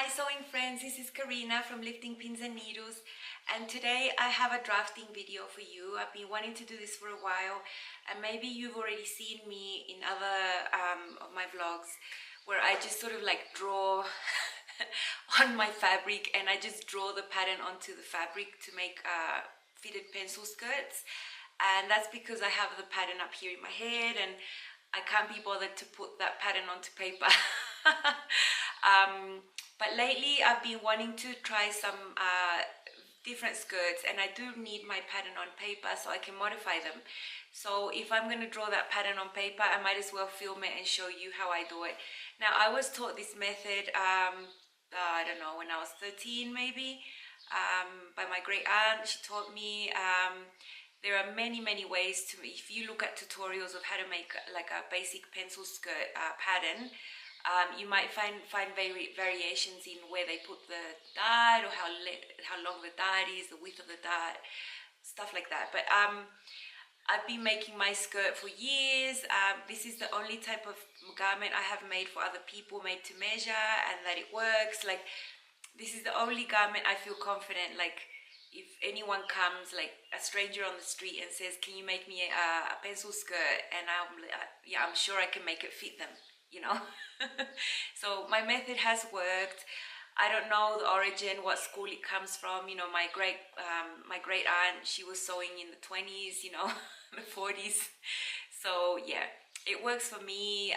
Hi sewing friends, this is Karina from Lifting Pins and Needles, and today I have a drafting video for you. I've been wanting to do this for a while, and maybe you've already seen me in other of my vlogs where I just sort of like draw on my fabric, and I just draw the pattern onto the fabric to make fitted pencil skirts. And that's because I have the pattern up here in my head and I can't be bothered to put that pattern onto paper. But lately I've been wanting to try some different skirts, and I do need my pattern on paper so I can modify them. So if I'm going to draw that pattern on paper, I might as well film it and show you how I do it. Now, I was taught this method, I don't know, when I was 13 maybe, by my great aunt. She taught me. There are many ways to, if you look at tutorials of how to make like a basic pencil skirt pattern, you might find variations in where they put the dart, or how long the dart is, the width of the dart, stuff like that. But I've been making my skirt for years. This is the only type of garment I have made for other people, made to measure, and that it works. Like, this is the only garment I feel confident, like, if anyone comes, like a stranger on the street, and says, can you make me a pencil skirt, and I'm sure I can make it fit them, you know. So my method has worked. I don't know the origin, what school it comes from. You know, my great aunt, she was sewing in the 20s, you know, the 40s. So yeah, it works for me.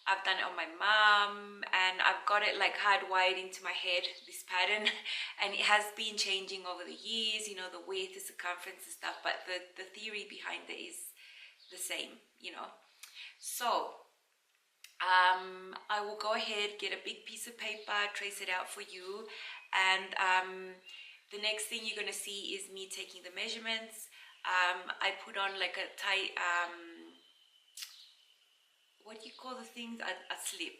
I've done it on my mom, and I've got it like hardwired into my head, this pattern, and it has been changing over the years, you know, the width, the circumference and stuff, but the theory behind it is the same, you know. So I will go ahead, get a big piece of paper, trace it out for you, and the next thing you're going to see is me taking the measurements. I put on like a tight, what do you call the things? A slip.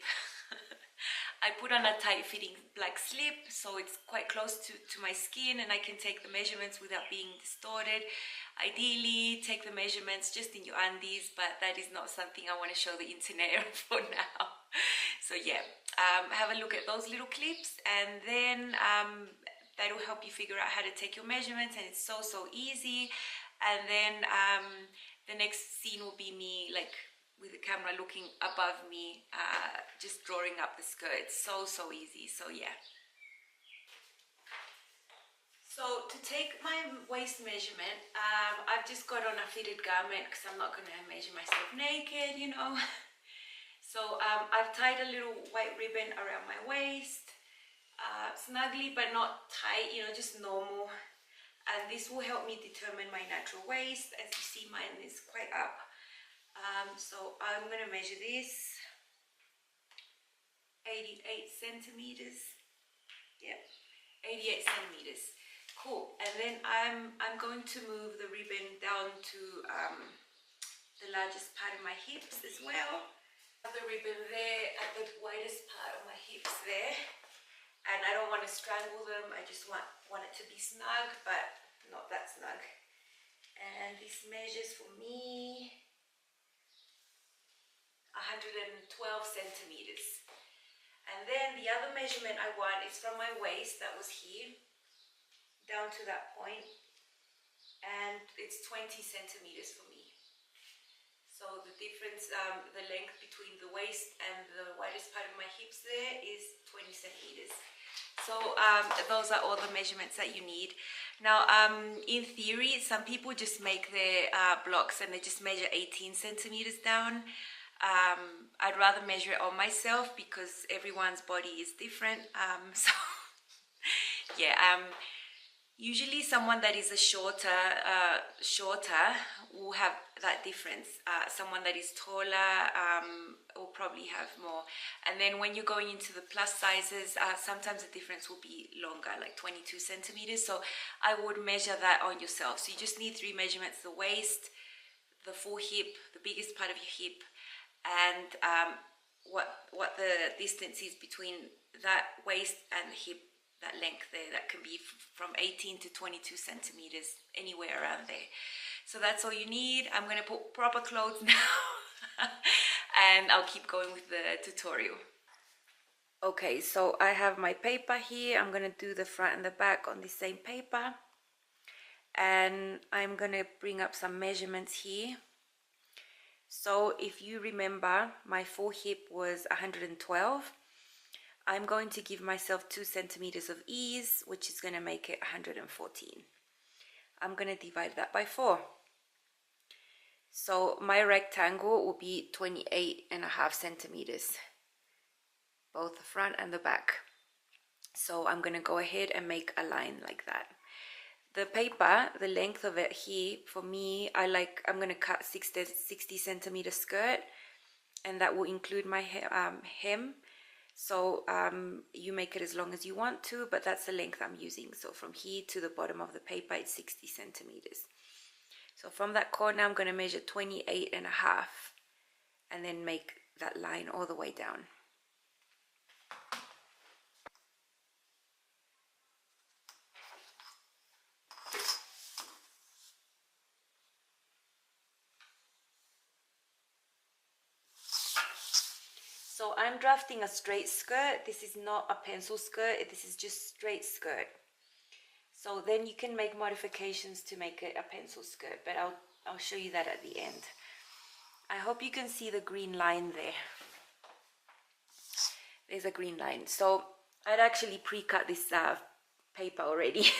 I put on a tight fitting black slip, so it's quite close to my skin, and I can take the measurements without being distorted. Ideally, take the measurements just in your undies, but that is not something I want to show the internet for now. So yeah, have a look at those little clips, and then that'll help you figure out how to take your measurements, and it's so easy. And then the next scene will be me like with the camera looking above me, just drawing up the skirt. It's so easy. So yeah. So to take my waist measurement, I've just got on a fitted garment because I'm not going to measure myself naked, you know. So I've tied a little white ribbon around my waist, snugly but not tight, you know, just normal. And this will help me determine my natural waist. As you see, mine is quite up. So I'm going to measure this, 88 centimeters. Yeah, 88 centimeters. Cool. And then I'm going to move the ribbon down to the largest part of my hips as well. The ribbon there at the widest part of my hips there. And I don't want to strangle them. I just want it to be snug, but not that snug. And this measures for me 112 centimeters. And then the other measurement I want is from my waist, that was here, down to that point, and it's 20 centimeters for me. So the difference, the length between the waist and the widest part of my hips there is 20 centimeters. So those are all the measurements that you need. Now, in theory, some people just make their blocks and they just measure 18 centimeters down. I'd rather measure it on myself because everyone's body is different. So yeah, usually someone that is a shorter will have that difference. Someone that is taller will probably have more. And then when you're going into the plus sizes, sometimes the difference will be longer, like 22 centimeters. So I would measure that on yourself. So you just need 3 measurements: the waist, the full hip, the biggest part of your hip, and what the distance is between that waist and the hip, that length there. That can be from 18 to 22 centimeters, anywhere around there. So that's all you need. I'm going to put proper clothes now and I'll keep going with the tutorial. Okay, so I have my paper here. I'm gonna do the front and the back on the same paper, and I'm gonna bring up some measurements here. So if you remember, my forehip was 112. I'm going to give myself 2 centimeters of ease, which is going to make it 114. I'm going to divide that by 4. So my rectangle will be 28.5 centimeters, both the front and the back. So I'm going to go ahead and make a line like that. The paper, the length of it here, for me, I'm going to cut 60 centimeter skirt, and that will include my hem. So you make it as long as you want to, but that's the length I'm using. So from here to the bottom of the paper, it's 60 centimeters. So from that corner, I'm going to measure 28.5 and then make that line all the way down. So I'm drafting a straight skirt. This is not a pencil skirt. This is just straight skirt. So then you can make modifications to make it a pencil skirt, but I'll show you that at the end. I hope you can see the green line there. There's a green line. So I'd actually pre-cut this paper already.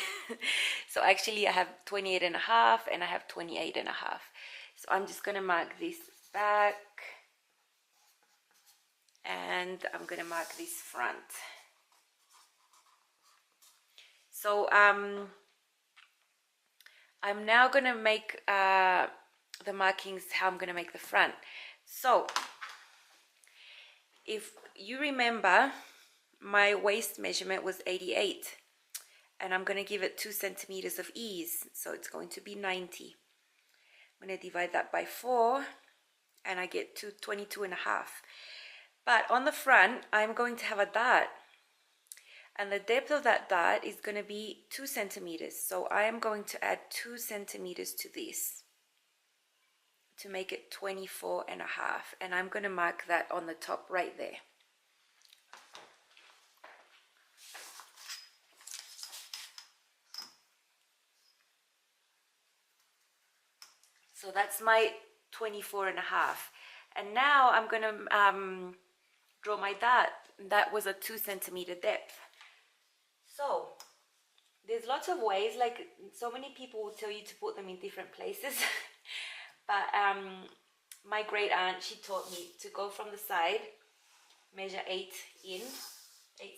So actually I have 28.5 and I have 28.5. So I'm just going to mark this back. And I'm going to mark this front. So I'm now going to make the markings how I'm going to make the front. So if you remember, my waist measurement was 88, and I'm going to give it 2 centimeters of ease, so it's going to be 90. I'm going to divide that by 4, and I get to 22.5. But on the front, I'm going to have a dart, and the depth of that dart is going to be 2 centimeters. So I am going to add 2 centimeters to this to make it 24.5, and I'm going to mark that on the top right there. So that's my 24.5. And now I'm going to draw my dart. That was a 2 centimeter depth. So there's lots of ways, like so many people will tell you to put them in different places. But my great aunt, she taught me to go from the side, measure 8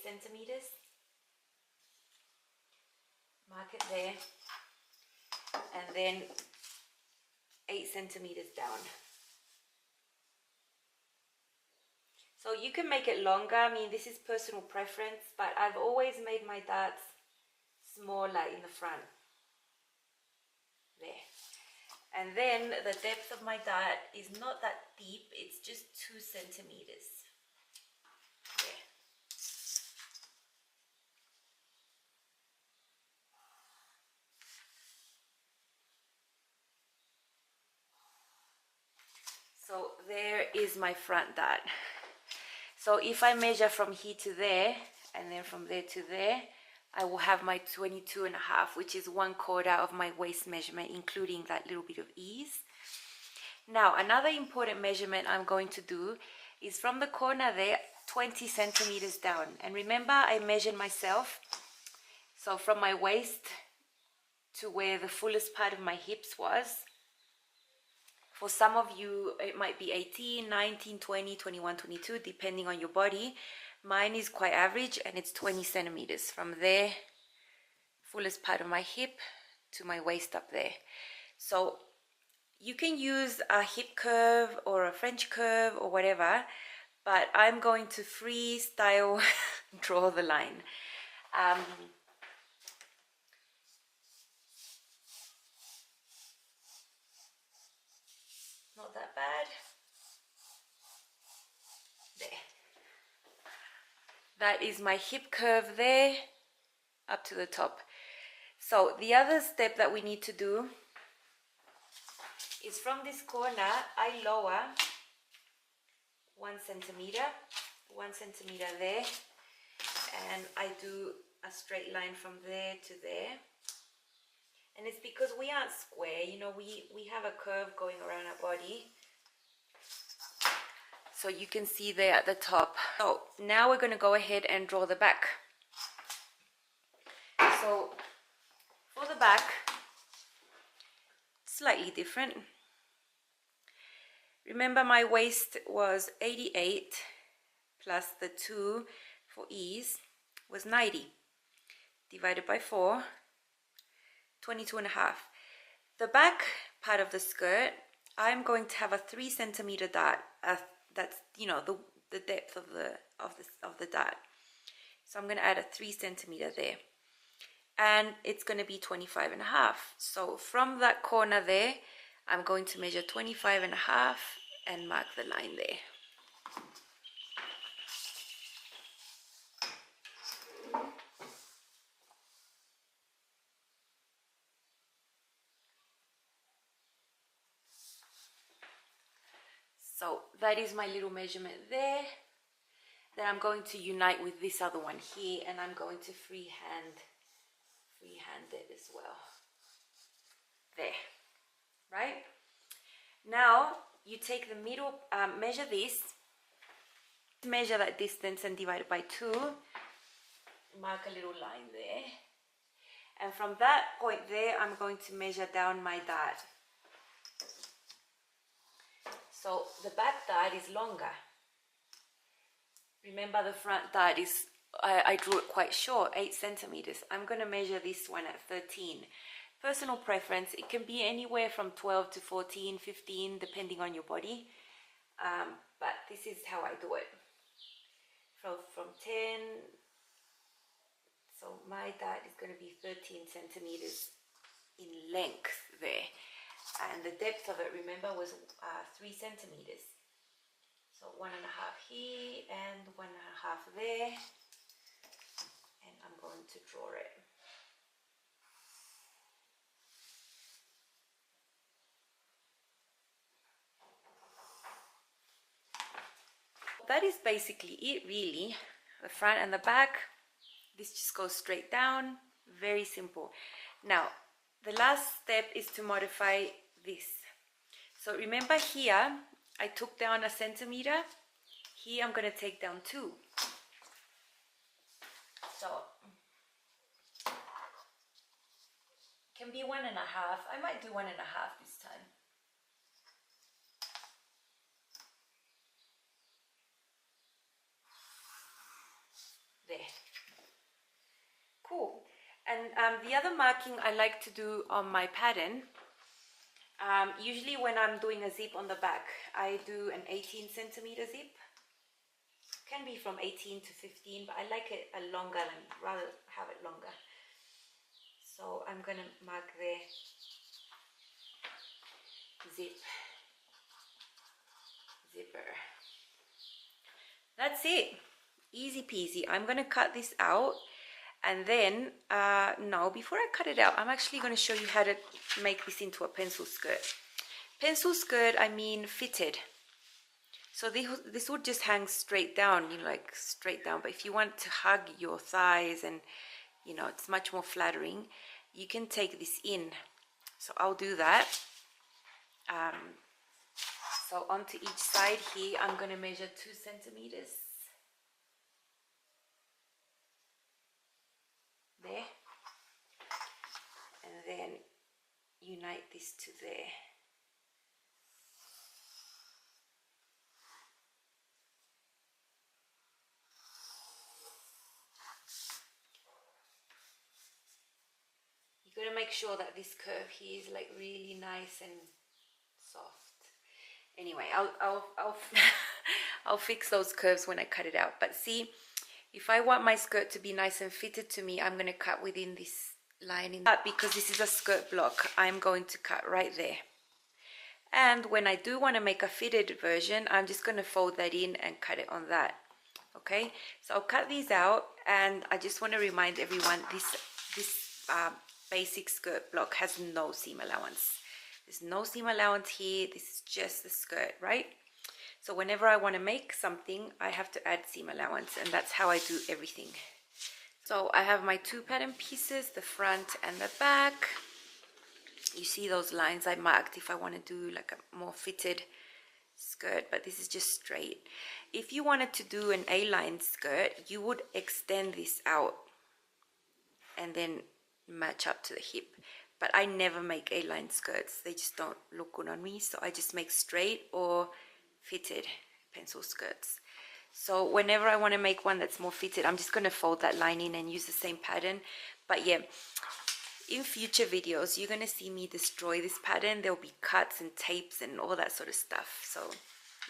centimeters, mark it there, and then 8 centimeters down. So you can make it longer. I mean, this is personal preference, but I've always made my darts smaller in the front. There. And then the depth of my dart is not that deep, it's just 2 centimeters. There. So there is my front dart. So if I measure from here to there, and then from there to there, I will have my 22.5, which is 1/4 of my waist measurement, including that little bit of ease. Now, another important measurement I'm going to do is from the corner there, 20 centimeters down. And remember, I measured myself. So from my waist to where the fullest part of my hips was. For some of you, it might be 18, 19, 20, 21, 22, depending on your body. Mine is quite average, and it's 20 centimeters from there, fullest part of my hip, to my waist up there. So you can use a hip curve or a French curve or whatever, but I'm going to freestyle draw the line. Not that bad. There. That is my hip curve there, up to the top. So the other step that we need to do is from this corner, I lower 1 centimeter, 1 centimeter there, and I do a straight line from there to there. And it's because we aren't square, you know, we have a curve going around our body. So you can see there at the top. So now we're going to go ahead and draw the back. So for the back, slightly different. Remember, my waist was 88 plus the 2 for ease was 90. Divided by 4, 22.5. The back part of the skirt, I'm going to have a 3 centimeter dart. That's, you know, the depth of the dart. So I'm going to add a 3 centimeter there, and it's going to be 25.5. So from that corner there, I'm going to measure 25.5 and mark the line there. So that is my little measurement there. Then I'm going to unite with this other one here, and I'm going to freehand it as well. There, right? Now you take the middle, measure this, measure that distance and divide it by 2, mark a little line there, and from that point there, I'm going to measure down my dart. So the back dart is longer. Remember, the front dart is, I drew it quite short, 8 centimeters. I'm going to measure this one at 13. Personal preference, it can be anywhere from 12 to 14, 15, depending on your body. But this is how I do it. From 10, so my dart is going to be 13 centimeters in length there. And the depth of it, remember, was 3 centimeters. So 1.5 here and 1.5 there. And I'm going to draw it. That is basically it, really. The front and the back. This just goes straight down. Very simple. Now, the last step is to modify this. So remember here, I took down 1 centimeter. Here I'm going to take down 2. So, can be 1.5. I might do 1.5 this time. There. Cool. And the other marking I like to do on my pattern, usually when I'm doing a zip on the back, I do an 18 centimeter zip. Can be from 18 to 15, but I like it a longer, and rather have it longer. So I'm going to mark there, zip, zipper. That's it. Easy peasy. I'm going to cut this out, and then no, before I cut it out, I'm actually going to show you how to make this into a pencil skirt. Pencil skirt, I mean fitted. So this would just hang straight down, you know, like straight down. But if you want to hug your thighs and, you know, it's much more flattering, you can take this in. So I'll do that. So onto each side here, I'm going to measure 2 centimeters. There. And then unite this to there. You've got to make sure that this curve here is like really nice and soft. Anyway, I'll fix those curves when I cut it out. But see, if I want my skirt to be nice and fitted to me, I'm going to cut within this line. But because this is a skirt block, I'm going to cut right there. And when I do want to make a fitted version, I'm just going to fold that in and cut it on that. Okay, so I'll cut these out, and I just want to remind everyone, this basic skirt block has no seam allowance. There's no seam allowance here. This is just the skirt, right? So whenever I want to make something, I have to add seam allowance, and that's how I do everything. So I have my 2 pattern pieces, the front and the back. You see those lines I marked if I want to do like a more fitted skirt, but this is just straight. If you wanted to do an A-line skirt, you would extend this out and then match up to the hip. But I never make A-line skirts. They just don't look good on me. So I just make straight or fitted pencil skirts. So whenever I want to make one that's more fitted, I'm just going to fold that line in and use the same pattern. But yeah, in future videos, you're going to see me destroy this pattern. There'll be cuts and tapes and all that sort of stuff. So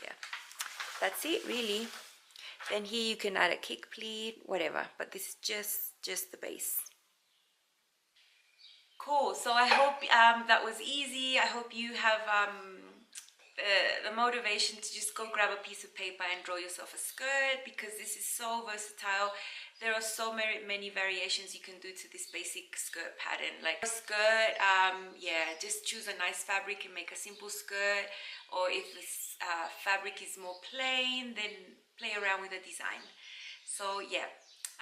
yeah, that's it really. Then here you can add a kick pleat, whatever. But this is just the base. Cool. So I hope that was easy. I hope you have the motivation to just go grab a piece of paper and draw yourself a skirt, because this is so versatile. There are so many variations you can do to this basic skirt pattern. Like a skirt, yeah, just choose a nice fabric and make a simple skirt. Or if this fabric is more plain, then play around with the design. So yeah,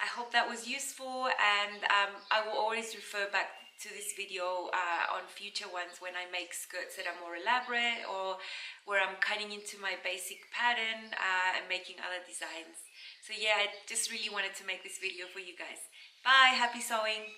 I hope that was useful, and I will always refer back to this video on future ones when I make skirts that are more elaborate, or where I'm cutting into my basic pattern and making other designs. So yeah, I just really wanted to make this video for you guys. Bye, happy sewing!